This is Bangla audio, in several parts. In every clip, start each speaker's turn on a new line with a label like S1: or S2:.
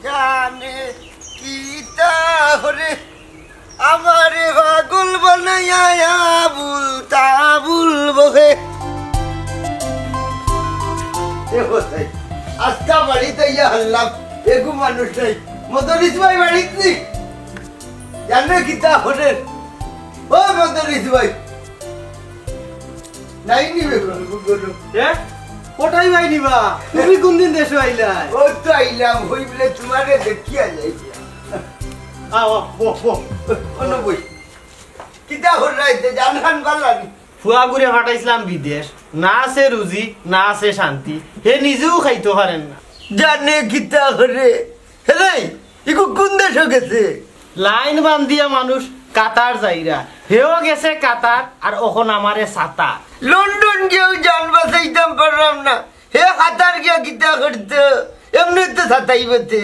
S1: জানে কি তাহরে আমারে পাগল বানাইয়া আবুল তাবুল বহে আজকা বাড়িতে ইয়া হাল্লাম এগু মানুষ নাই মদরিস ভাই বাড়িতে জানে কি তাহরে ও মদরিস ভাই নাই নিবে কোনো
S2: কোটাই ভাই নিবা তুমি কোন দিন দেশে আইলাই
S1: ও তো আইলাম হই বলে তোমারে দেখিয়া যাই
S2: আও বো বো
S1: কোনো বই কিতা হল রাইতে জানখান পারলানি
S2: ফুয়া ঘুরে ফাটাইছিলাম বিদেশ না আছে রুজি না আছে শান্তি হে নিজেও খাইতে পারেন না
S1: জানে কিতা করে হে ইকু কোন দেশ গেছে
S2: লাইন বান্ধিয়া মানুষ কাতার যাইরা হেও গেছে কাতার আর ওখন আমারে ছাতা
S1: লন্ডন গিয়েও জান বাঁচাইতাম পারলাম না হে কাতার গিয়া কিতা করতে এমনি তো ছাতাইবতে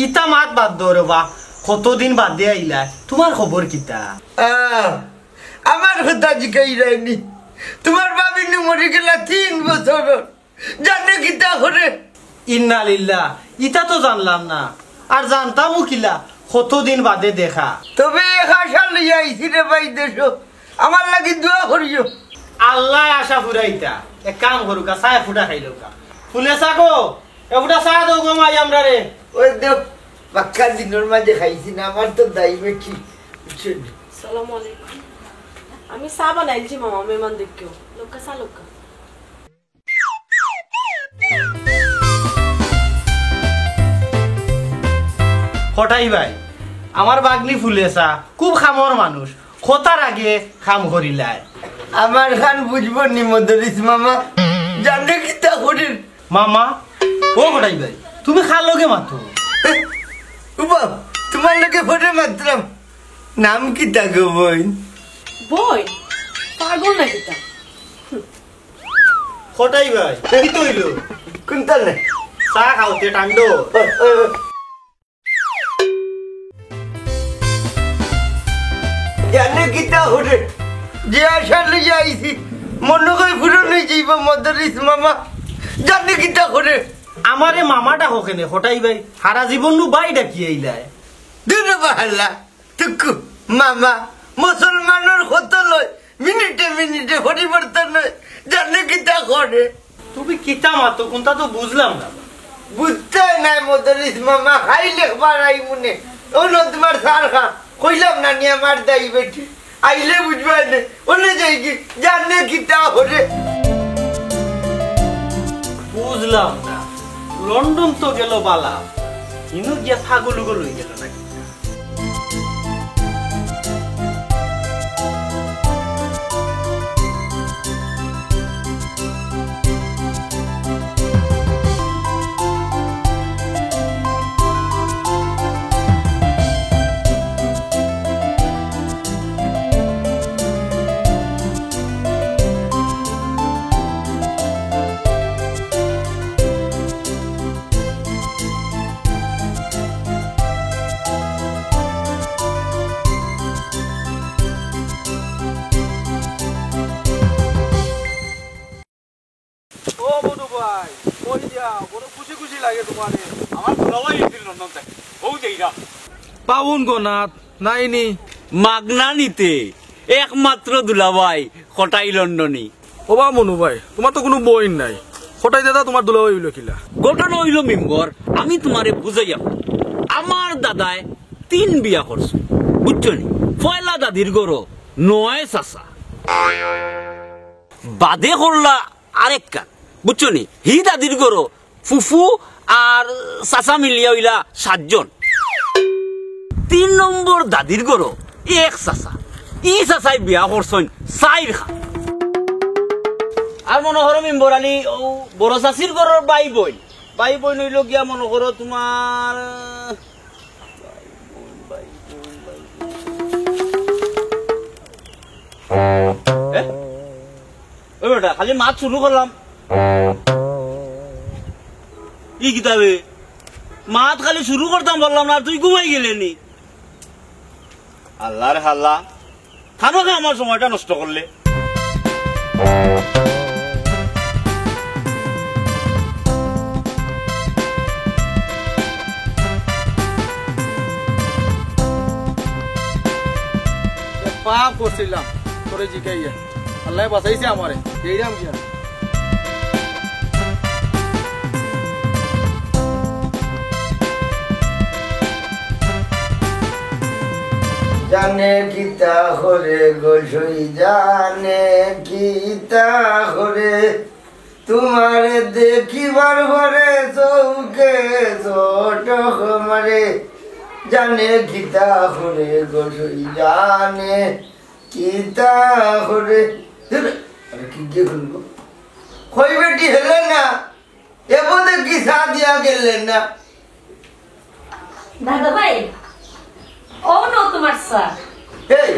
S2: ইতা মাত বাদ দৌড় বা কতদিন বাদ দিয়ে আইলা তোমার খবর কিতা
S1: আমার কথা জিকাই রায়নি তোমার বাবিনী মরে গেলা 3 বছর জানে কিতা করে
S2: ইন্না লিল্লাহ ইতা তো জানলাম না আর জানতামও কিলা কতদিন বাদে দেখা
S1: তবে আশা লইয়া আইছি রে ভাই দেশ আমার লাগি দোয়া করিও
S2: আল্লাহ আশা ফুরাইতা এক কাম করুকা চায় ফুটা খাইলুকা ফুলে চাকো এফুটা চা দো গো মাই আমরা রে
S1: ওই দেখ বাক্কা দিনের মাঝে খাইছি না আমার তো দাই বেঠি
S3: আসসালামু আলাইকুম আমি চা বানাইছি মামা মেহমান দেখো লোকা চা লোকা
S2: হঠাই ভাই আমার বাগনি ফুলেছা খুব খামর মানুষ খোতার আগে খাম করিলায়
S1: আমার খান বুঝবো নি মদরিস মামা জানে কি তা করির
S2: মামা ও হঠাই ভাই তুমি খার লগে মাতো
S1: উবা তোমার লগে ফটে মাত্রাম নাম কি তা গো বই
S3: বই পাগল নাকি তা
S2: হঠাই ভাই কি তো হইলো
S1: কোনটা না
S2: চা খাওতে টান্ডো
S1: জানে কি তা হরে যে আশা লইয়া আইছি মনে কই ফুরন হয়ে যাইব মদরিস মামা জানে কি তা করে
S2: আমারে মামাটা হোকেনে হঠাই ভাই সারা জীবন নু বাই ডাকি আইলায়
S1: দূরে বাহাল্লা টুকু মামা মুসলমানের কত লয় মিনিটে মিনিটে পরিবর্তন হয় জানে কি তা করে
S2: তুমি কিতা মাতো কোনটা তো বুঝলাম না
S1: বুঝতে নাই মদরিস মামা খাইলে বাড়াই মনে অন্য তোমার সার খা কইলাম না নিয়ে আমার দাই বেটি আইলে বুঝবে না ওনে যাই কি জানে কি তা করে
S2: বুঝলাম না লন্ডন তো গেল বালা ইনু গিয়া ছাগলুগো লই গেল নাকি
S4: পাউন গোনাথ নাইনি
S5: মাগনা নিতে একমাত্র দুলাভাই কটাই লন্ডনী
S4: ওবা মনু ভাই তোমার তো কোনো বই নাই হঠাই দাদা তোমার দুলাভাই হইল কিলা
S5: ঘটনা হইল মেম্বর আমি তোমারে বুঝাইয়া আমার দাদায় 3 বিয়া করছে বুঝছো নি পয়লা দাদির গরো 9 চাচা বাদে করলা আরেক কান বুঝছো নি হি দাদির গরো ফুফু আর চাচা মিলিয়া হইলা 7 জন 3 নম্বর দাদির গরো এক চাচা ই চাচাই বিয়া করছেন 4 খান আর মনে করো মেম্বর আলী ও বড় চাষির ঘরের বাই বই নইল গিয়া মনে করো তোমার ওই বেটা খালি মাছ শুরু করলাম ই কিতাবে মাছ খালি শুরু করতাম বললাম না তুই ঘুমাই গেলে নি আল্লাহর হাল্লা খানো আমার সময়টা নষ্ট করলে
S4: পাপ করছিলাম তোরে জিকাইয়া আল্লাহ বাঁচাইছে আমারে এইরাম গিয়া
S1: জানে কিতা করে গোসই জানে কিতা করে তোমারে দেখিবার পরে চৌকে ছোট মারে জানে কিতা করে গোসই জানে কিতা করে আরে কি যে বলবো কই বেটি হেলেন না এবারে কি সা দিয়া গেলেন না
S6: দাদা ভাই ও নো তোমার স্যার
S1: এই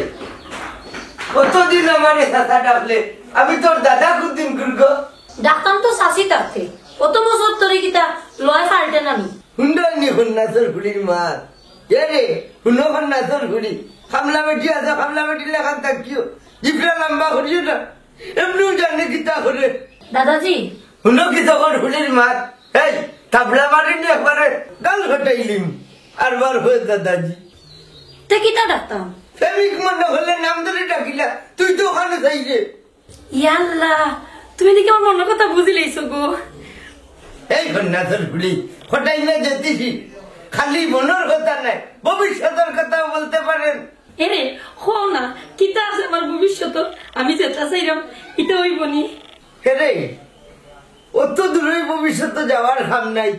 S1: কতদিন আমারে সাথা ডাকলে আমি তোর দাদা কুদিন করবো
S6: ডাক্তার তো শাসি তাতে কত বছর ধরে কিতা লয় পাল্টে নামি
S1: হুন্ডানি হুন্নাসর ঘুড়ির মার এ রে হুন্নো হুন্নাসর ঘুড়ি খামলা বেটি আছে খামলা বেটি লেখান থাকিও জিপরা লম্বা করিও না এমনিও জানে কিতা করে
S6: দাদাজি
S1: হুন্নো কিতা কর ঘুড়ির মার এই তাবলা মারিনি একবারে গাল ঘটাইলিম আর বার হয়ে দাদাজি
S6: তে কিতা ডাক্তার
S1: প্রেমিক মনে হলে নাম ধরে ডাকিলা তুই তো ওখানে যাই রে
S6: ইয়াল্লা তুমি দেখি আমার মনের কথা বুঝি লইছো গো
S1: এই হুন্নাসর ঘুড়ি হটাই না যেতেছি খালি মনের কথা নাই ভবিষ্যতের কথা বলতে পারেন
S6: এরে হো না কিতা আছে আমার ভবিষ্যৎ আমি যেটা চাইলাম এটা হইব নি
S1: রে অত দূরে ভবিষ্যৎ যাওয়ার খাম নাই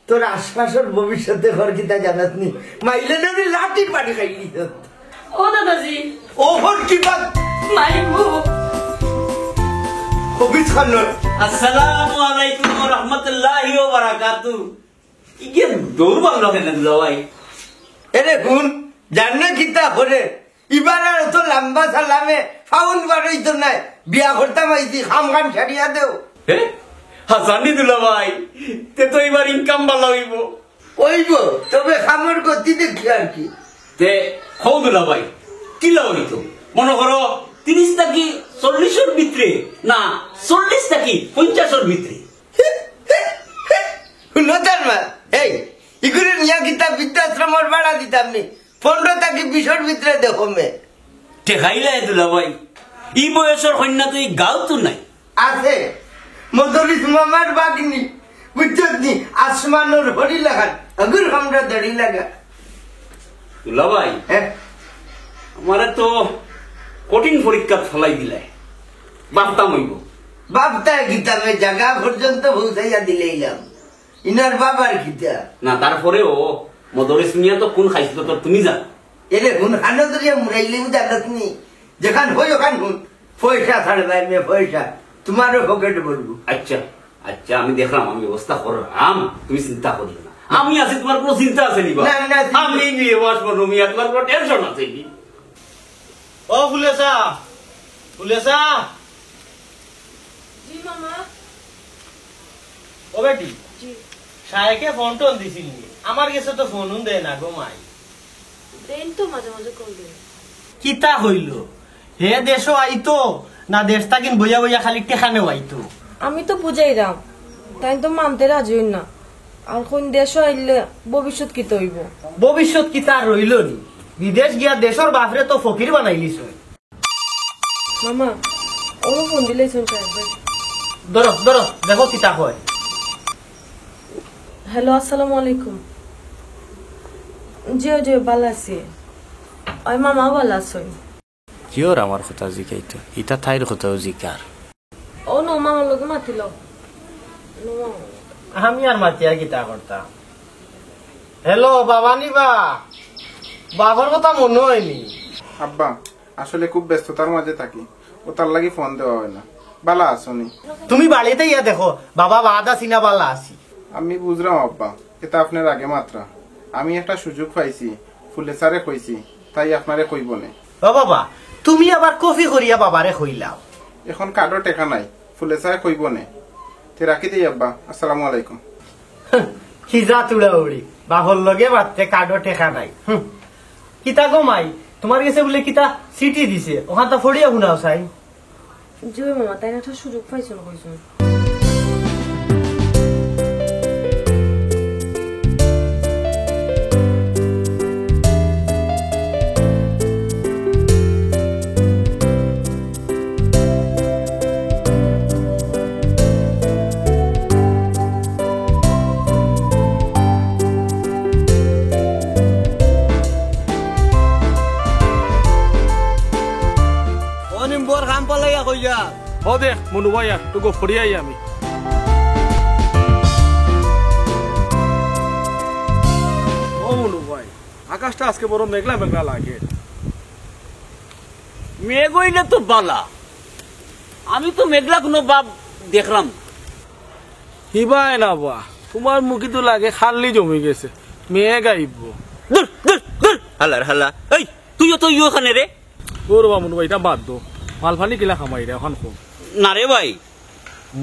S1: তোর আশপাশের ভবিষ্যতে ঘর কিতা জানাত নি মাইলে নবী লাঠির পানি খাইলি
S6: ও দাদাজি
S1: ও হর কি বাত
S6: মাইবো
S1: হবিস খানোর
S5: আসসালামু আলাইকুম ওয়া রাহমাতুল্লাহি ওয়া বারাকাতু ইগে দৌড় বাংলা কেন দুলাভাই
S1: এরে হুন জানে কিতা হরে ইবার আর তো লম্বা সালামে ফাউল বারই তো নাই বিয়া করতাম আইছি খাম খান ছাড়িয়া দেও
S5: হে হাসানি দুলাভাই তে তো এবার ইনকাম ভালো হইব
S1: ওইব তবে খামর গতি দেখি আর কি
S5: তে হও দুলাভাই কি লাভ হইতো মনে করো 30 টাকি 40 ভিতরে না 40 টাকি 50 ভিতরে
S1: নতার মা এই ইগুরে নিয়া কিতা বৃদ্ধাশ্রমর ভাড়া দিতাম নি 15 টাকি 20 ভিতরে দেখো মে
S5: ঠেকাইলে দুলাভাই ই বয়সের কন্যা তো এই গাও তো নাই
S1: আছে মদরিস মামার বাগনি বুঝছত নি আসমানোর হরি লাগান আগুর আমরা দাড়ি লাগা
S5: দুলাভাই
S1: হ্যাঁ
S5: আমারে তো কঠিন পরীক্ষা ফলাই দিলে বাপতাম হইব
S1: বাপটা গীতামে জায়গা পর্যন্ত পৌঁছাইয়া দিলেইলাম ইনার বাবার গীতা
S5: না তারপরেও মদরিস মিয়া তো কোন খাইছিল তো তুমি জানো
S1: এরে হুন খানো ধরিয়া মুরাইলেও জানাত নি যেখান হই ওখান হুন পয়সা ছাড়বাই মে পয়সা তোমারও পকেট বলবো
S5: আচ্ছা আচ্ছা আমি দেখলাম আমি ব্যবস্থা করলাম তুমি চিন্তা করিও না আমি আছি তোমার কোনো চিন্তা আছে নি
S1: না, না, চিন্তা-
S5: আমি বিয়ে বসবো মিয়া তোমার কোনো টেনশন আছে নি
S2: ও ফুলেসা ফুলেসা
S3: জি মামা
S2: ও বেটি
S3: জি
S2: সাহেকে ফোন টোন দিছিলি আমার কাছে তো ফোন দেয় না গো মাই
S3: দেন তো মাঝে মাঝে করবে
S2: কিতা হইল হে দেশও আইতো না দেশ তাকিন বইয়া বইয়া খালি টেখানেও আইতো
S3: আমি তো বুঝাইরাম তাই তো মানতে রাজি হইন না আর কোন দেশ আইলে ভবিষ্যৎ কি হইব
S2: ভবিষ্যৎ কি তার রইল নি বিদেশ গিয়া দেশের বাপরে তো ফকির বানাইলিস
S3: মামা ও ফোন দিলেই শুনতে আসবে
S2: ধরো ধরো দেখো কিতা হয়
S3: হ্যালো আসসালামু আলাইকুম জি জি ভালো আছি ওই মামা ভালো আছেন
S7: কিয়র আমার কথা জিকাইতো ইটা ঠাইর কথাও জিকার
S3: ও নো মামার লোকে মাতিল
S2: আমি আর মাতিয়া কিতা করতাম হ্যালো বাবা নিবা বাবার কথা মনে হয়নি
S8: আব্বা আসলে খুব ব্যস্ততার মাঝে থাকি ও তার লাগি ফোন দেওয়া হয় না বালা আসনি
S2: তুমি বাড়িতে ইয়া দেখো বাবা বাদা সিনা বালা আসি
S8: আমি বুঝলাম আব্বা এটা আপনার আগে মাত্রা আমি একটা সুযোগ পাইছি ফুলে সারে কইছি তাই আপনারে কইব নে
S2: ও বাবা তুমি আবার কফি করিয়া বাবারে কইলাও
S8: এখন কার্ডও টেকা নাই ফুলে সারে কইব নে তে রাখি দিই আব্বা আসসালামু আলাইকুম
S2: খিজা তুড়া উড়ি বাহর লগে মাত্রে কার্ডও টেকা নাই কিতা গমাই তোমার কাছে বলে কিতা সিটি দিছে ওখান তা ফড়িয়া শুনাও চাই
S3: জি মামা তাই একটা সুযোগ পাইছেন কইছেন
S4: ও দে মনু ভাই একটু গো ফরিয়াই আমি ও মনু ভাই আকাশটা আজকে বড় মেঘলা মেঘলা লাগে
S5: মেঘ হইলে তো বালা আমি তো মেঘলা কোনো বাপ দেখলাম
S4: হিবাই না বা তোমার মুখি তো লাগে খালি জমি গেছে মেঘ আইব
S5: দূর দূর দূর হালার হালা এই তুইও তো ওখানে রে
S4: ওর বা মনু ভাই এটা বাদ দো মালফানি কিলা খামাই রে এখন খুব
S5: না রে ভাই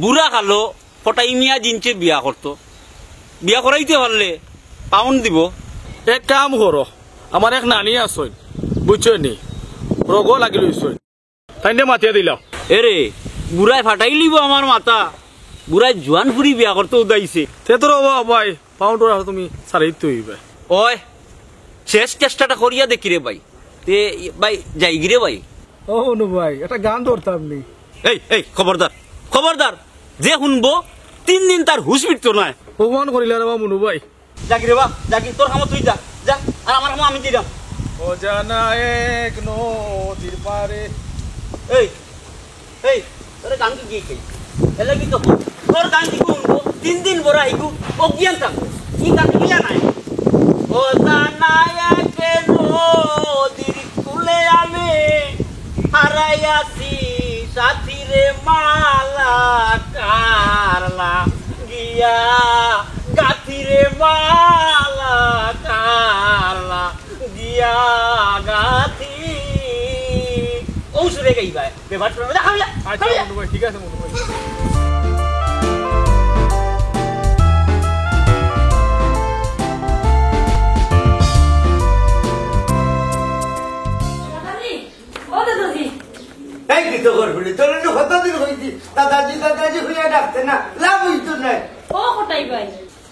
S5: বুড়া কালো ফটাই মিয়া জিনছে বিয়া করতো বিয়া করাইতে পারলে পাউন্ড দিব
S4: এক কাম করো আমার এক নানি আসইন বুঝছো নি রোগ লাগি লইছইন তাই মাতিয়া দিলাম
S5: এরে বুড়াই ফাটাই লিব আমার মাথা বুড়াই জোয়ান ফুরি বিয়া করতে উদাইছে
S4: তে তোর ভাই পাউন্ড তুমি সারাইতে হইবে
S5: ওই শেষ চেষ্টাটা করিয়া দেখি রে ভাই তে ভাই যাই গিরে ভাই
S4: ও মনু ভাই এটা গান ধরতাম নি
S5: এই এই খবরদার খবরদার যে শুনবো 3 দিন তার হুশ ফিরতো না
S4: অপমান করিলে রে বা মনু ভাই
S5: জাগি রে বা জাগি তোর কাম তুই যা যা আর আমার কাম আমি দিলাম
S4: ও জানা এক নদীর পারে
S5: এই এই তোর গান কি খাই এলে কি তো তোর গান কি শুনবো 3 দিন বড় আইকু অজ্ঞান থাকবো কি গান কি জানাই ও জানা এক নদীর কুলে আমি হারাইয়াছি সাথী রে মালা কারলা গিয়া গাথি রে মালা কারলা গিয়া গাথি ও সুরে গাইবা বেবার শুনে দেখা হইলা
S4: আচ্ছা মনু ভাই ঠিক আছে মনু ভাই
S6: ও দাদাজি
S1: এই কি তো করবি তোর কতদিন হয়েছি দাদাজি দাদাজি হইয়া ডাকতে না লাভ হইতো না
S6: ও হটাই ভাই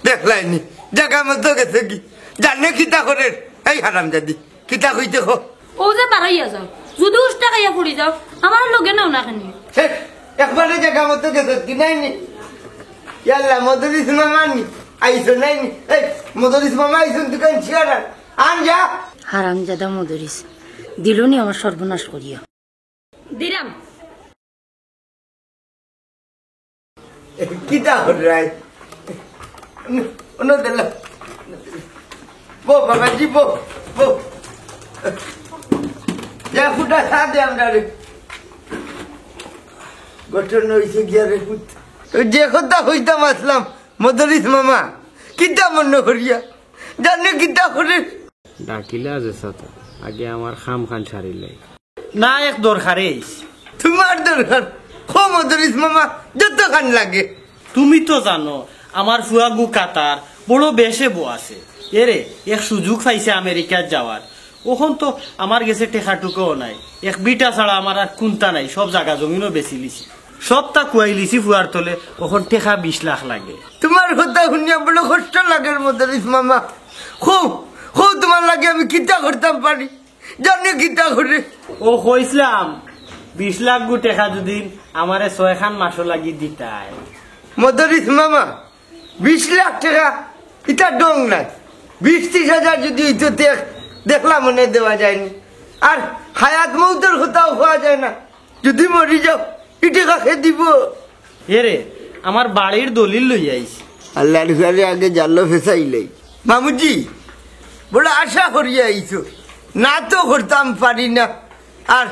S1: দেখলাইনি জায়গা মতো গেছে কি জানে কিতা করে এই হারাম জাদি কিতা কইতে হো
S6: ও যে পারাইয়া যাও যদি উষ্টা খাইয়া পড়ি যাও আমার লগে নাও না খানি
S1: শেষ একবারে জায়গা মতো গেছে কি নাইনি ইয়াল্লা মদরিস মামা নি আইসো নাইনি এই মদরিস মামা আইসো দোকান ছিয়ারা আন যা
S9: হারামজাদা মদরিস দিলনি আমার সর্বনাশ করিয়া
S6: দিলাম
S1: কিতা হরাই ono della bo babaji bo bo ya futa sade amdare গঠন হইছে গিয়া রে পুত যে কথা হইতাম আসলাম মদরিস মামা কিতা মনে করিয়া জানে কিতা করে
S7: ডাকিলে আজ সাথে আগে আমার খাম খান ছাড়িলাই
S2: না এক দরকারে
S1: তোমার দরকার খো মদরিস মামা যত খান লাগে
S2: তুমি তো জানো আমার ফুয়াগু কাতার বড় বেশে বো আছে এরে এক সুযোগ পাইছে আমেরিকার যাওয়ার ওখন তো আমার গেছে টেকাটুকুও নাই এক বিটা ছাড়া আমার আর কুন্তা নাই সব জায়গা জমিনও বেশি লিছি সবটা কুয়াই লিছি ফুয়ার তলে ওখন টেকা 20 লাখ লাগে
S1: তোমার কথা শুনিয়া বড় কষ্ট লাগে মদরিস মামা খুব খুব তোমার লাগে আমি কিতা করতাম পারি জানি কিতা করে
S2: ও কইছিলাম 20 লাখ গু টেকা যদি আমারে 6 খান মাসও লাগি দিতাই
S1: মদরিস মামা 20 লাখ টাকা এটা ডং নাই 20-30 হাজার যদি হইতো দেখলাম মনে দেওয়া যায়নি আর হায়াত মৌতের কোথাও হওয়া যায় না যদি মরি যাও এই টাকা খেয়ে দিব
S2: এরে আমার বাড়ির দলিল লই আইছি
S1: আল্লাহর ঘরে আগে জাল্লো ফেসাইলেই মামুজি বড় আশা করিয়া আইছো না তো করতাম পারি না আর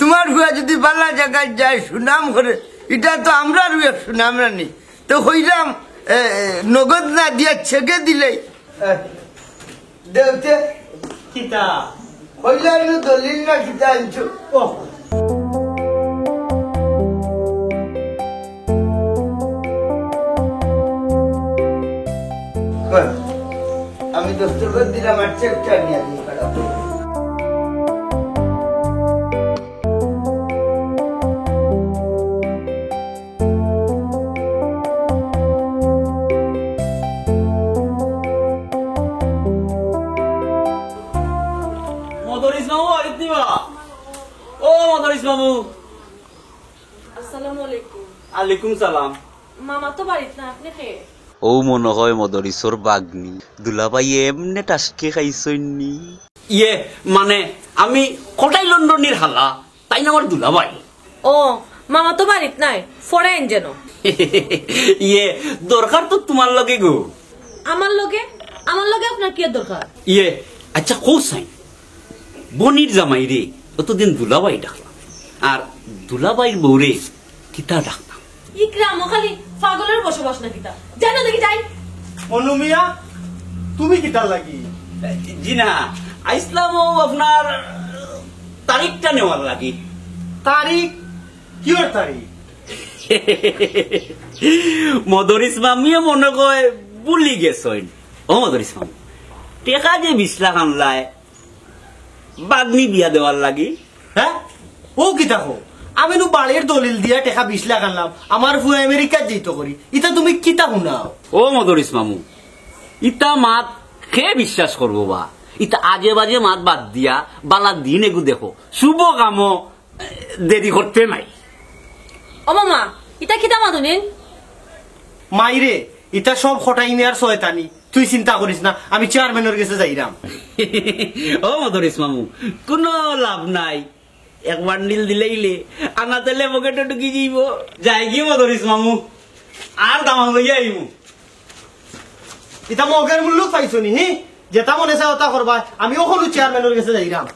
S1: তোমার হুয়া যদি বালা জায়গায় যায় সুনাম করে এটা তো আমরা রুয়া সুনাম রানি তো হইলাম নগদ না দিয়া ছেকে দিলেই দেওতে
S2: কিতা
S1: হইলাম দলিল না কিতা আনছো
S2: ও
S1: আমি দস্তখত দিলাম আর চেকটা নিয়ে দিয়ে খারাপ
S5: মদরিস মামু আরিফনিবা ও মদরিস মামু
S3: আসসালামু আলাইকুম
S5: আলাইকুম সালাম
S3: মামা তো বাড়িতে না আপনি কে
S5: ও মনে হয় মদরিসর বাগনি দুলাভাই এমনে টাসকে খাইছনি মানে আমি কোটাই লন্ডনের হালা তাই না আমার দুলাভাই
S3: ও মামা তো বাড়িত নাই ফরেন যেন
S5: ইয়ে দরকার তো তোমার লগে গো।
S3: আমার লগে আপনার কি দরকার?
S5: ইয়ে আচ্ছা কৌসাই বনির জামাই রে অতদিন দুলাবাই ডাকলাম, আর দুলাবাইর বউরে কিতা ডাকতাম?
S3: ইকরাম খালি পাগলের বসবাস না কিতা জানো দেখি যাই।
S2: অনুমিয়া তুমি কিতা লাগি?
S5: জি না, আইসলামও আপনার তারিখটা নেওয়ার লাগি।
S2: তারিখ কিয়র তারিখ?
S5: মদরিস মামিও মনে কয় বুলি গেছইন। ও মদরিস মামি, টেকা যে 20 লাখ আনলায় বাদনি বিয়া দেওয়ার লাগি।
S2: হ্যাঁ ও কিতা হো? আমি নু বাড়ির দলিল দিয়া টাকা 20 লাখ আনলাম, আমার ফুয়া আমেরিকা যেত করি, ইতা তুমি কিতা শুনাও?
S5: ও মদরিস মামু, ইতা মাত খে বিশ্বাস করবো বা? ইতা আজে বাজে মাত বাদ দিয়া বালা দিন এগু দেখো, শুভ কামও দেরি করতে নাই।
S3: ও মামা ইতা কিতা মাতুনিন?
S2: মাইরে ইতা সব খটাই আর শয়তানি, তুই চিন্তা করিস না, আমি চেয়ারম্যানের কাছে যাইরাম।
S5: ও মদরিস মামু, কোনো লাভ নাই, এক বান্ডিল দিলেইলে আনা তেলে পকেটে ঢুকি যাইব। যাই কি মদরিস মামু, আর দামা লইয়া আইমু।
S2: ইতা মগের মূল্য পাইছো নি? যেটা মনে চায় ওটা করবা, আমি ওখানে চেয়ারম্যানের কাছে যাইরাম।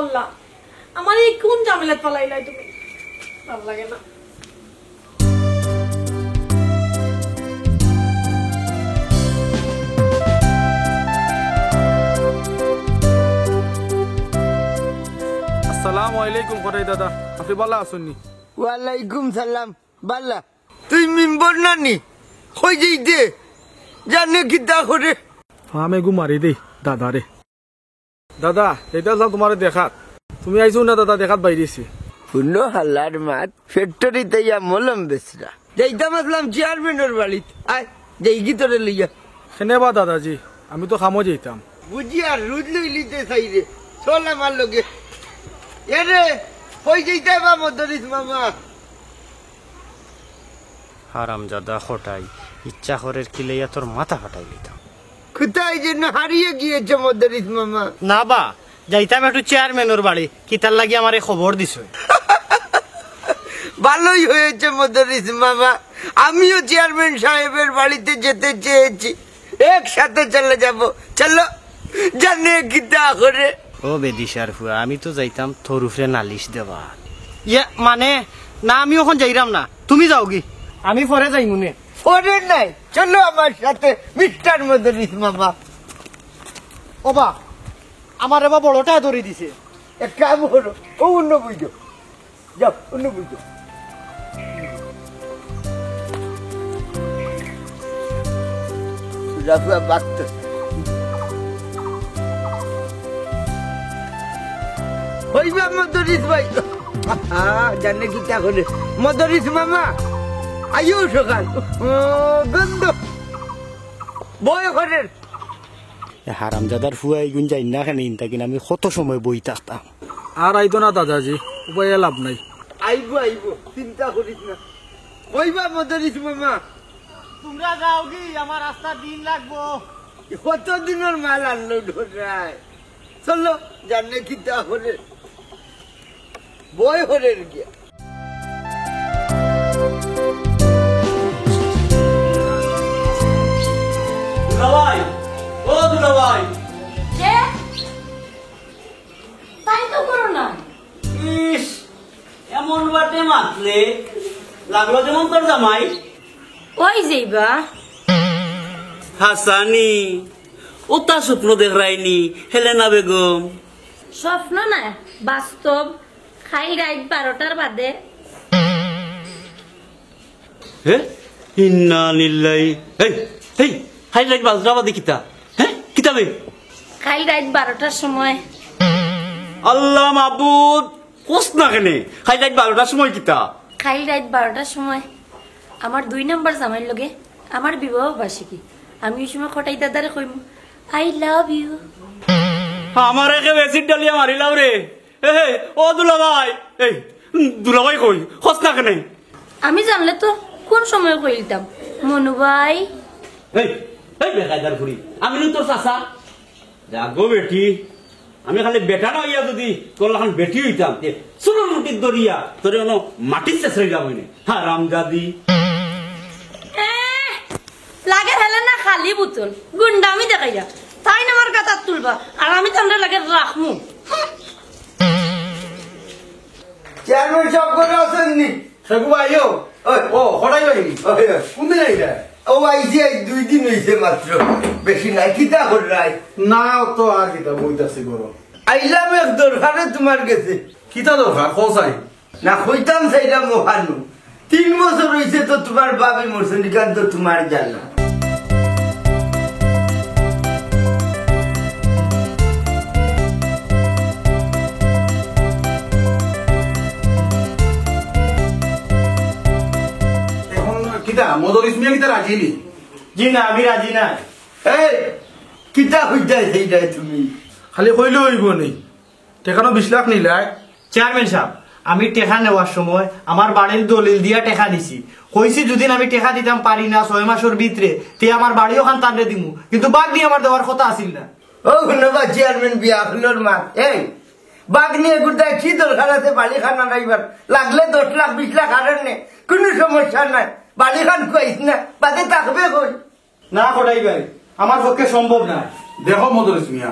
S3: আল্লাহ আমার এই কোন ঝামেলাত পালাইলাই তুমি, ভাল লাগে না।
S4: আসসালামু আলাইকুম খোদাই দাদা, আপনি ভালো আছেন নি?
S1: ওয়ালাইকুম সালাম। বাল্লা তুই মেম্বার নানি কই যাইতে জানে কিতা করে?
S4: আমি গু মারি দেই দাদা রে। দাদা এটা যাও তোমার দেখাত, তুমি আইছো না দাদা? দেখাত বাইরেছি।
S1: শুনো হাল্লার মাত ফ্যাক্টরিতে ইয়া মলম বেসরা যাইতাম আসলাম চেয়ারম্যানের বাড়িত। আয় যাই কি তোরে লইয়া।
S4: সেনে বা দাদাজি, আমি তো খামো যেতাম।
S1: বুঝি আর রুদ লই লিতে চাই রে, চল আমার লগে। এরে কই যাইতে বা মদরিস মামা?
S7: হারামজাদা খটাই, ইচ্ছা করে কিলাইয়া তোর মাথা ফাটাই দিতাম।
S1: কোথায় যেন হারিয়ে গিয়েছে মদরিস মামা?
S2: না বা যাইতাম একটু চেয়ারম্যানের বাড়ি, কিতার লাগি আমারে খবর দিছ।
S1: ভালোই হয়েছে মদরিস মামা, আমিও চেয়ারম্যান সাহেবের বাড়িতে যেতে চেয়েছি, একসাথে চলে যাব। চলো জানে কিতা করে।
S7: ও বেদিশার ফুয়া, আমি তো যাইতাম তোর উপরে নালিশ দেবা।
S2: ইয়া মানে না, আমি ওখানে যাইরাম না, তুমি যাও কি, আমি পরে যাই মনে।
S1: পরে নাই, চলো আমার সাথে মিস্টার মদরিস মামা।
S2: ওবা আমার এবার বড়টা ধরে দিছে।
S1: এক কাম করো, ও অন্য বুঝো, যাও অন্য বুঝো। রাফা বাক্ত হইবা মদরিস ভাই। জানে কি তা করে মদরিস মামা? আইও সকাল গন্ধ বয় ঘরের।
S7: হারামজাদার ফুয়া এগুন যাই না কেন ইনতাকিন আমি কত সময় বই থাকতাম।
S4: আর আইতো না দাদাজি, উপায় লাভ নাই।
S1: আইবো আইবো, চিন্তা করিস না। হইবা মদরিস মামা?
S2: তোমরা যাও কি, আমার রাস্তা দিন লাগবো।
S1: কত দিনের মাল আনলো ঢোরায়। চলো জানে কি তা করে বয় ঘরের গিয়া।
S5: দুলাভাই, ও দুলাভাই,
S3: কে তাই তো করো না।
S5: ইস এমন বাটে মাতলে লাগলো যেমন তোর জামাই
S9: ওই যাইবা
S5: হাসানি। ওটা স্বপ্ন দেখায়নি হেলেনা বেগম?
S9: স্বপ্ন না বাস্তব। খাই রাত 12টার বাদে।
S5: হে ইন্না লিল্লাহি। এই এই হাই লাইট বাজরাবা দেখিতা? হ্যাঁ কিতাবে
S9: খাই রাত 12টার সময়।
S5: আল্লাহ মাবুদ কোস না কেনে হাই লাইট 12টার সময় কিতা?
S9: খাই রাত 12টার সময় আমার 2 নম্বর জামাইর লগে আমার বিবাহ বার্ষিকী। আমি ওই সময় খটাই দাদারে কইম আই লাভ ইউ।
S5: আমার একে বেসিড ডালিয়া মারিলাও রে। হে ও দুলাভাই, এই দুলাভাই কই কোস না কেনে?
S9: আমি জানলে তো কোন সময় কইলতাম মনু ভাই।
S5: এই এই বেকায়দার ফুরি, আমি তোর চাচা যাগো বেটি। আমি খালি বেটা না হইয়া যদি তোর এখন বেটি হইতাম শুনুন খুঁটির দরিয়া তোরে অন মাটির চেঁচড়ে যাবই না হারামজাদি
S9: লাগে হেলে না খালি বোতল গুন্ডামি দেখাইয়া তাই না আমার গাতার তুলবা আর আমি তোমরা লাগে রাখমু
S1: চেয়ারম্যান সব করে আসেননি
S4: সেগু ভাইও ও হঠাই ভাই কোন দিন আইরা
S1: ও আইসি 2 দিন হয়েছে মাত্র, বেশি নাই। কিতা করে রাই
S8: না তো আর কিতা বইতাছি করো
S1: আইলাম এক দরকারে তোমার গেছে।
S4: কিতা দরকার খোঁজাই
S1: না হইতাম সেইটা মোহানু 3 বছর হয়েছে তো তোমার বাবি মরছে নিকান তো তোমার জানা।
S8: এখন কিতা মদর ইসমিয়া কিতা রাজিলি
S2: জি না, আমি রাজি না।
S1: এই কিতা হইতাই সেইটাই তুমি
S4: খালি কইলে হইব নি টেকানো 20 লাখ নিলাই
S2: চেয়ারম্যান সাহেব, আমি টেকা নেওয়ার সময় আমার বাড়ির দলিল দিয়া টেকা দিছি। কইছি যদি আমি টেকা দিতাম পারি না 6 মাসের ভিতরে তে আমার বাড়ি ওখান টানলে দিমু, কিন্তু বাঘ নিয়ে আমার দেওয়ার কথা আসিল না।
S1: ও ধন্যবাদ চেয়ারম্যান বিয়া হলোর মা। এই বাঘ নিয়ে গুড়ায় কি দরকার আছে বাড়ি খানা নাইবার? লাগলে 10 লাখ 20 লাখ আরেন নে, কোনো সমস্যা নাই। বাড়ি খান কইস না বাদে থাকবে কই?
S2: না কটাই ভাই, আমার পক্ষে সম্ভব না।
S4: দেখো মদর ইসমিয়া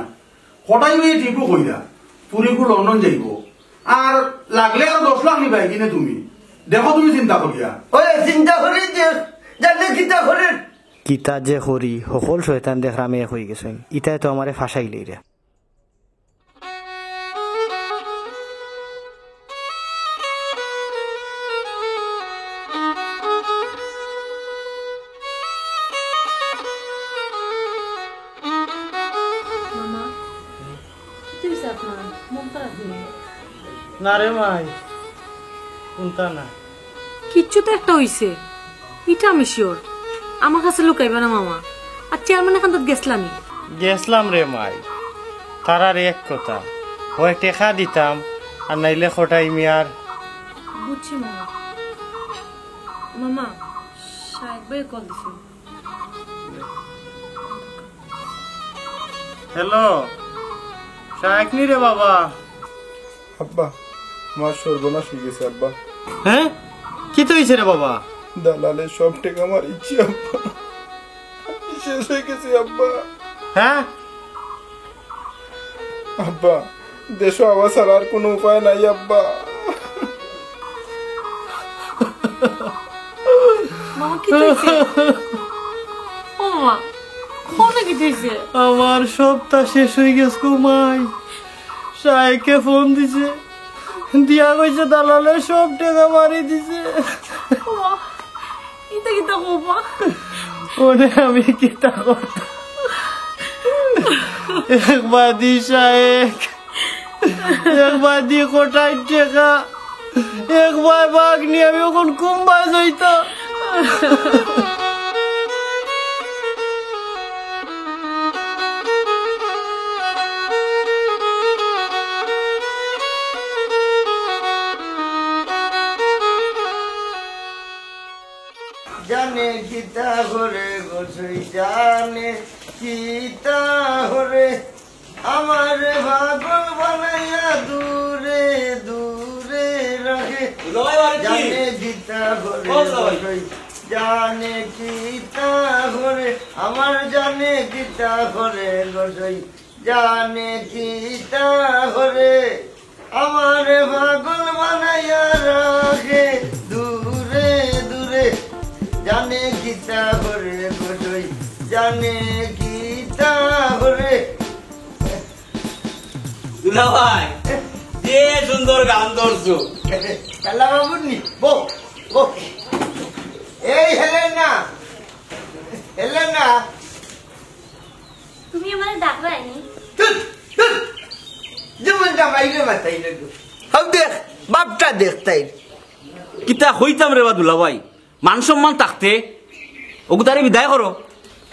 S4: হঠাই ভাই ঠিকও কইরা পুরিকু লন্ডন যাইব আর লাগলে আর 10 লাখ নিবাই কিনে তুমি দেখো তুমি চিন্তা করিয়া
S1: ওই চিন্তা করে যে জানে কিতা করে
S7: কিতা যে করি সকল শয়তান দেখরামে এক হয়ে গেছেন, ইটাই তো আমারে ফাঁসাইলেই রে।
S2: না রে মাই, কোনটা না।
S3: কিচ্ছু তো একটা হইছে, এটা আমি শিওর। আমার কাছে লুকাইবে না মামা। আর চেয়ারম্যান এখান তো গেছলামই।
S2: গেছলাম রে মাই, তারার এক কথা, হয় টেকা দিতাম আর নাইলে খটাই মিয়ার।
S3: বুঝছি মামা। মামা শায়েক ভাই কল দিছে।
S2: হ্যালো, শায়েক নি রে বাবা?
S8: আব্বা আমার সর্বনাশ হয়ে গেছে আব্বা।
S2: হ্যাঁ, কি তো হয়েছে রে বাবা?
S8: দালালে সব টাকা আমার ইচ্ছে আব্বা, শেষ হয়ে গেছে আব্বা।
S2: হ্যাঁ
S8: আব্বা দেশ আবার ছাড়ার কোনো উপায় নাই আব্বা।
S3: মামা কি হইছে? ও মা, কোন কি হইছে?
S2: আমার সবটা শেষ হয়ে গেছে গো মাই। শায়েকে ফোন দিছে, দিয়া কইছে দালালে সব টাকা মারি দিছে।
S3: এটা কি তা বাবা?
S2: ওরে আমি কিতা করতাম? একবার দি শায়েক, একবার দি কোটাই টাকা, একবার বাঘ নিয়ে আমি এখন কুম্বা যাইতাম।
S1: জানে কিতা করে গোছই, জানে কিতা করে আমার পাগল বানাইয়া দূরে দূরে রাখে। জানে কিতা করে গোছই, জানে কিতা করে আমার, জানে কিতা করে গোছই, জানে কিতা করে আমার পাগল বানাইয়া রাখে দূরে দূরে। জানে কিতা করে গোছই, জানে কিতা করে।
S5: দুলা ভাই যে সুন্দর গান ধরছো।
S1: কালা বাবুর নি বো বো। এই হেলেনা, হেলেনা
S9: তুমি আমার ডাকবাইনি?
S1: যেমনটা মাইলে মাথায় লাগো। হাউ দেখ বাপটা দেখ তাই।
S5: কিতা হইতাম রে বা দুলা ভাই, মান সম্মান থাকতে ওগুতারে বিদায় করো।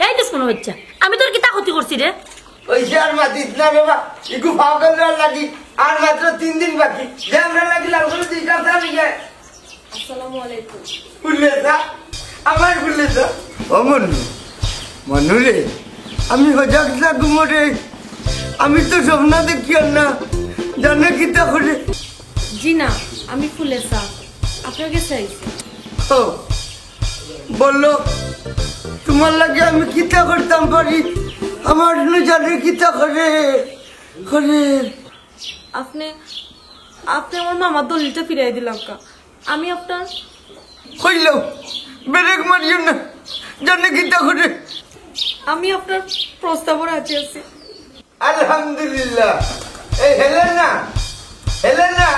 S9: এই দেশ কোনো বাচ্চা, আমি তোর কিতা ক্ষতি করছি রে?
S1: ওই সে আর মাতিস না বাবা, একটু পাগল লাগি। আর মাত্র 3 দিন বাকি, জ্যামরা লাগিলে ওগুলো দিশা থামি যায়।
S3: আসসালামু আলাইকুম।
S1: ভুললে যা, আমার ভুললে যা। ও মনু, মনু রে, আমি হজাক থাকবো মরে। আমি তো স্বপ্ন দেখি না, জানে কিতা করে।
S3: জি না, আমি ফুলেসা আপনার কাছে আইছি।
S1: ও বললো তোমার লাগে আমি কিতা করতাম পারি, আমার জানে কিতা করে করে।
S3: আপনি আপনি আমার মামার দলিলটা ফিরাই দিলাম কা। আমি আপনার
S1: হইল ব্রেক মারিও না, জানে কিতা করে।
S3: আমি আপনার প্রস্তাবও রাজি আছি।
S1: আলহামদুলিল্লাহ। এই হেলেনা, হেলেনা,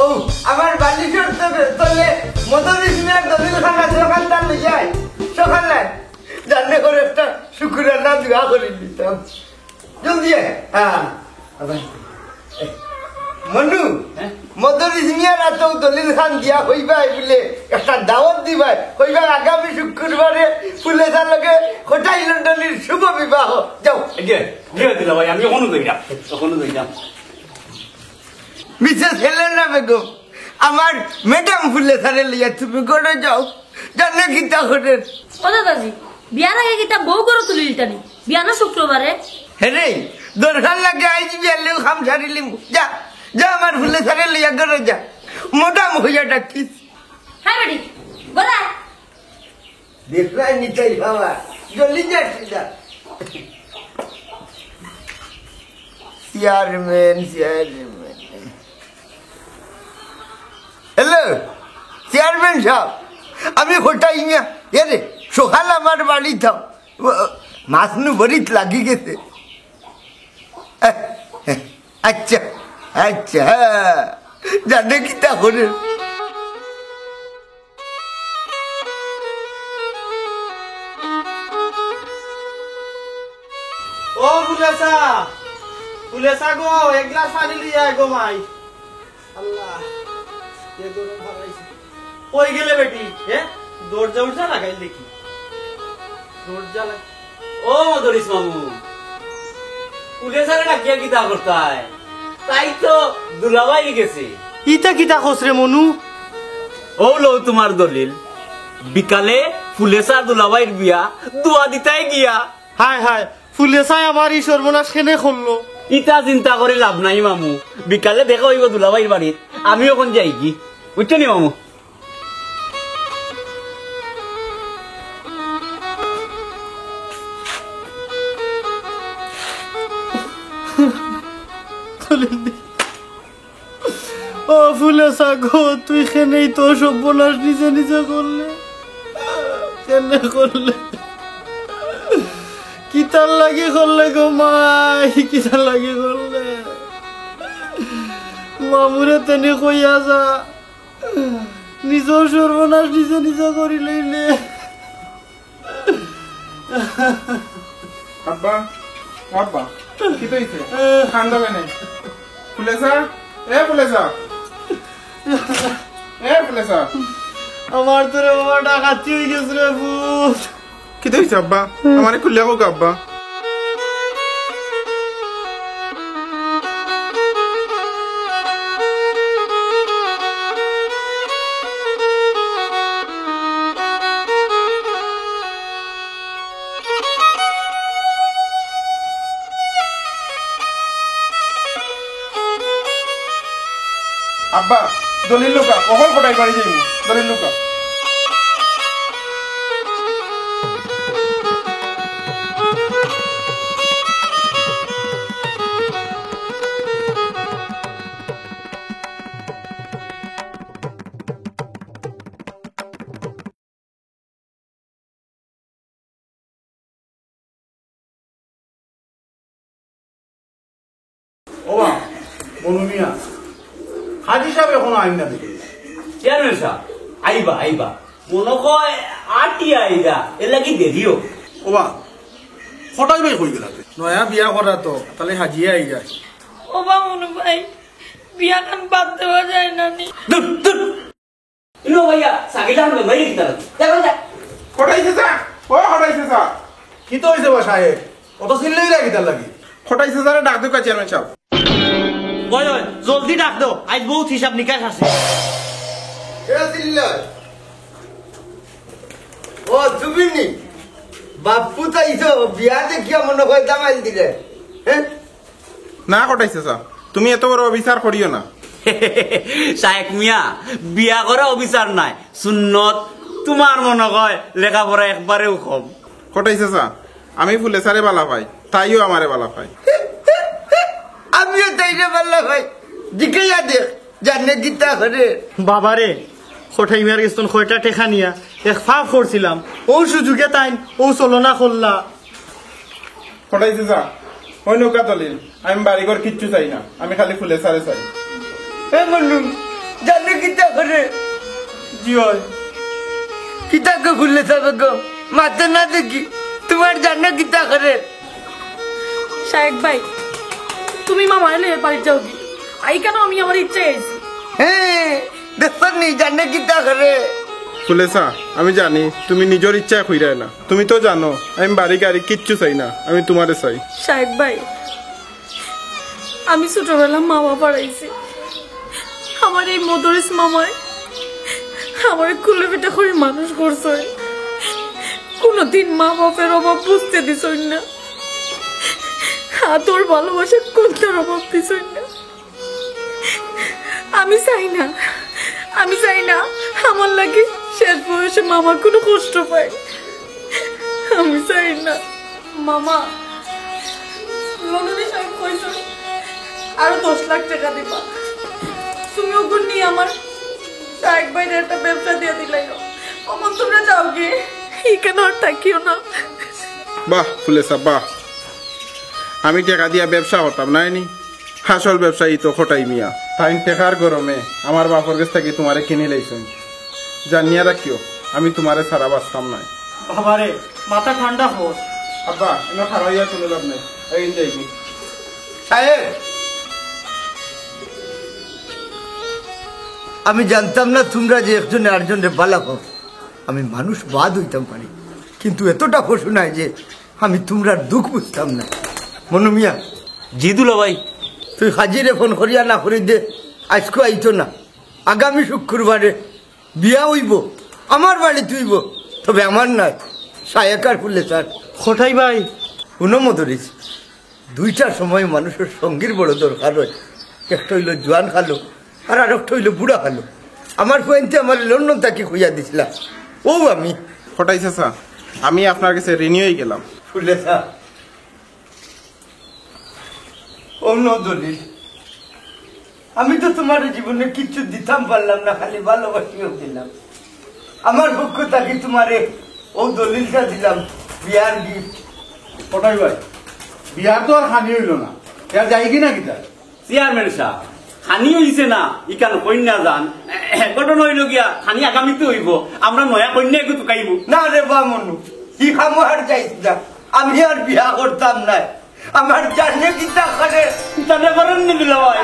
S1: ও আমার বালিশের তলে মদরিস মিয়ার দলিল খানা সকাল তার যায় সকালে জানে করে একটা শুক্রানা দোয়া করে দিতাম জলদি। হ্যাঁ মনু, মদরিস মিয়ার এত দলিল খান দিয়া হইবাই বলে একটা দাওয়াত দিবাই হইবাই আগামী শুক্রবারে ফুলেসার লগে হোটাই লন্ডনের শুভ বিবাহ। যাও
S5: দিলা ভাই, আমি এখনো যাইলাম, এখনো যাইলাম।
S1: মিসেস হেলেনা বেগম, আমার ম্যাডাম ফুলেসারে লিয়া তুমি করে যাও, জানে কিতা করে।
S9: ও দাদাজি, বিয়ার আগে কিতা বউ করো তুলিলটা নি? বিয়া না শুক্রবারে?
S1: হেরে দরকার লাগে আইজ বিয়ালেও খাম সারিলিম। যা যা আমার ফুলেসারে লিয়া করে যা, ম্যাডাম হইয়া ডাকিস।
S9: হ্যাঁ বেটি বলা
S1: দেখলাই নিতাই বাবা, জলদি যাচ্ছি যা। চেয়ারম্যান চেয়ারম্যান, হ্যালো চেয়ারম্যান সাহেব, আমি হোটাই মিয়া এরে সকাল আমার বাড়ি থাও মাছ নু বরিত লাগি গেছে। আচ্ছা আচ্ছা, জানে কিতা করে।
S2: ও ফুলেসা, ফুলেসা গো, এক গ্লাস পানি লিয়ে আয় গো মাই। আল্লাহ এ গরম ভাবাইছে। কই গেলে বেটি? দরজা উঠা লাগাই দেখি, দরজা লাগাই।
S5: ও মদরিস মামু, পুলিশারে ডাকিয়া কিতা করতায়? তাই তো দুলাভাই গেছে।
S2: ইটা কিতা খসরে মনু?
S5: ও লো তোমার দলিল, বিকালে ফুলেসার দুলাভাইয়ের বিয়া দোয়া দিতাই গিয়া।
S2: হায় হায়, ফুলেসাই আমার এই সর্বনাশ কেনে করলো?
S5: ইটা চিন্তা করে লাভ নাই মামু, বিকালে দেখা হইব দুলাভাইয়ের বাড়িত, আমি এখন যাই কি, বুঝছো নি মামু?
S2: ও ফুলেসা গো, তুই কেনেই তো সর্বনাশ নিজে নিজে করলে, কেনে করলে? কিতার লাগে করলে গো মাই, কিতার লাগে করলে? মামুরে তেনে কইয়া যা, নিজের সর্বনাশ নিজে নিজে করি লইলে।
S8: আব্বা আব্বা কি তো হইছে? ঠান্ডা কেনে? ফুলেসা, এ ফুলেসা, এ ফুলেসা,
S2: আমার তোরে বাবা ডাকাতি হয়ে গেছে রে ভূত।
S8: কি তো হইছে আব্বা? আমারে খুলে হোক আব্বা। আব্বা দলিল লুকা, কখন কোটাই বাড়ি যাইব? দলিল লুকা।
S4: ও মনু মিয়া, হাজি সাহেব এখনো আইন না দেখি।
S5: চেয়ারম্যান সাহেব আইবা আইবা, মনে কয় আটি আইবা, এর লাগি দেরিও।
S4: ও হঠাৎ ভাই কই গেলা? নয়া বিয়া করা তো তাহলে হাজিয়ে আই যায়।
S6: ও বা মনু ভাই, বিয়া কান বাদ দেওয়া যায় না নি?
S5: ইনো ভাইয়া সাকিলা আমরা ভাই কিতা দেখো যা
S8: কোটাইছে যা, ও কোটাইছে যা।
S4: কি তো হয়েছে বা সাহেব? অত চিল্লাই লাগে তার লাগে।
S8: কোটাইছে যারে ডাক দুকা চেয়ারম্যান সাহেব।
S2: ওই ওই জলদি ডাক দাও, আজ বহুত হিসাব নিকাশ আছে।
S1: ও তুমি নি বাপু তাইছো বিয়া দেখিয়া মনে হয় দামাইল দিলে। হ্যাঁ
S8: না কোটাইছে যা, তুমি এত বড় অবিচার করিও না।
S5: শায়েক মিয়া বিয়া করা অবিচার নাই সুন্নত তোমার মনে হয় লেখাপড়া একবারেও কম।
S8: খটাই চাচা আমি ফুলে সারে বালা পাই, তাইও আমারে বালা পাই।
S1: আমিও তাইরে বললাম ভাই দিকে যা দেখ জানে গীতা করে
S2: বাবারে খোঠাই মিয়ার গেছতন কয়টা টেকা নিয়া এক ফাফ করছিলাম, ও সুযোগে তাইন ও চলনা করলা।
S8: খটাই চাচা ওই নৌকা দলিল আমি বাড়িঘর কিচ্ছু চাই না, আমি খালি ফুলে সারে চাই।
S1: হে মনু জানে গীতা করে
S2: জি হয়
S1: কিতাকে খুললে যাবে গো মাথা না দেখি তোমার জানে গীতা করে।
S6: শায়েক ভাই তুমি মামার লেগে বাড়ি যাও কি? আই কেন আমি আমার ইচ্ছে আইছি।
S1: হ্যাঁ দেখো নি জানে গীতা করে।
S8: ফুলেসা আমি জানি তুমি নিজের ইচ্ছা খুঁড়ায় না, তুমি তো জানো আমি বাড়ি গাড়ি কিচ্ছু চাই না, আমি তোমারে চাই।
S6: শায়েক ভাই আমি ছোটবেলা মামা পড়াইছি, আমার এই মদরিস মামায় আমার কুলে পিঠা করে মানুষ করছে, কোনদিন মা বাপের অভাব বুঝতে দিছই না, তোর ভালোবাসা কোনটার অভাব দিছই না। আমি চাই না আমার লাগে শেষ বয়সে মামা কোনো কষ্ট পায়, আমি চাই না। মামা লন্ডনে সাহেব কইছ আরো 10 লাখ টাকা দিবা, তুমি ওগুন নিয়ে আমার শায়েক ভাইয়ের একটা ব্যবসা দিয়ে দিলাই, অমন তোমরা যাও গে এখানে আর থাকিও না।
S8: বাহ ফুলেসা বাহ, আমি টাকা দিয়া ব্যবসা হতাম নাইনি, আসল ব্যবসায়ী তো খটাই মিয়া। তাই টেকার গরমে আমার বাপর কাছ থেকে তোমারে কিনে লাইছেন, জানিয়া রাখিও আমি তোমারে সারা বাঁচতাম নাই।
S2: বাবারে মাথা ঠান্ডা হোক।
S8: আব্বা এনে খারাইয়া কোনো লাভ নাই, এই যাইবি।
S1: সাহেব আমি জানতাম না তোমরা যে একজনে আরেকজনের বালা হোক, আমি মানুষ বাদ হইতাম পারি কিন্তু এতটা পশু নাই যে আমি তোমরা দুঃখ বুঝতাম না। মনু মিয়া
S5: জি দুলা ভাই
S1: তুই হাজিরে ফোন করিয়া না করি দে, আজকে আইতো না, আগামী শুক্রবারে বিয়া হইব, আমার বাড়ি তুইব, তবে আমার নয় সায়কার ফুলে স্যার।
S2: খোঠাই ভাই
S1: উনমদরিস দুইটার সময় মানুষের সঙ্গীর বড় দরকার হয়, একটা হইল জোয়ান খালো আর আরেকটা হইল বুড়া খালো। আমার পয়েন্টে আমার লন্ডন তাকে খুঁজা দিছিলাম, ও আমি
S8: খটাই চাচা আমি আপনার কাছে ঋণী হয়ে গেলাম।
S1: ফুলে স্যার অন্য দলিল আমি তো তোমার জীবনে কিচ্ছু দিতাম পারলাম না, খালি ভালোবাসিও দিলাম। আমার পক্ষ থাকি তোমারে ও দলিলটা দিলাম বিয়ার গিফট।
S4: খটাই ভাই বিয়ার তো আর খানি হইল না, এর যাই কি না কিতা
S5: চেয়ারম্যান সাহেব খানি হইছে না ইকান কন্যা যান ঘটনা হইল গিয়া খানি আগামীতে হইব, আমরা নয়া কন্যা একটু টুকাইব
S1: না রে বা মনু কি খামো আর চাইছিলাম, আমি আর বিয়া করতাম না, আমার জানে কিতা করে
S5: তাহলে করেন নি দুলা ভাই।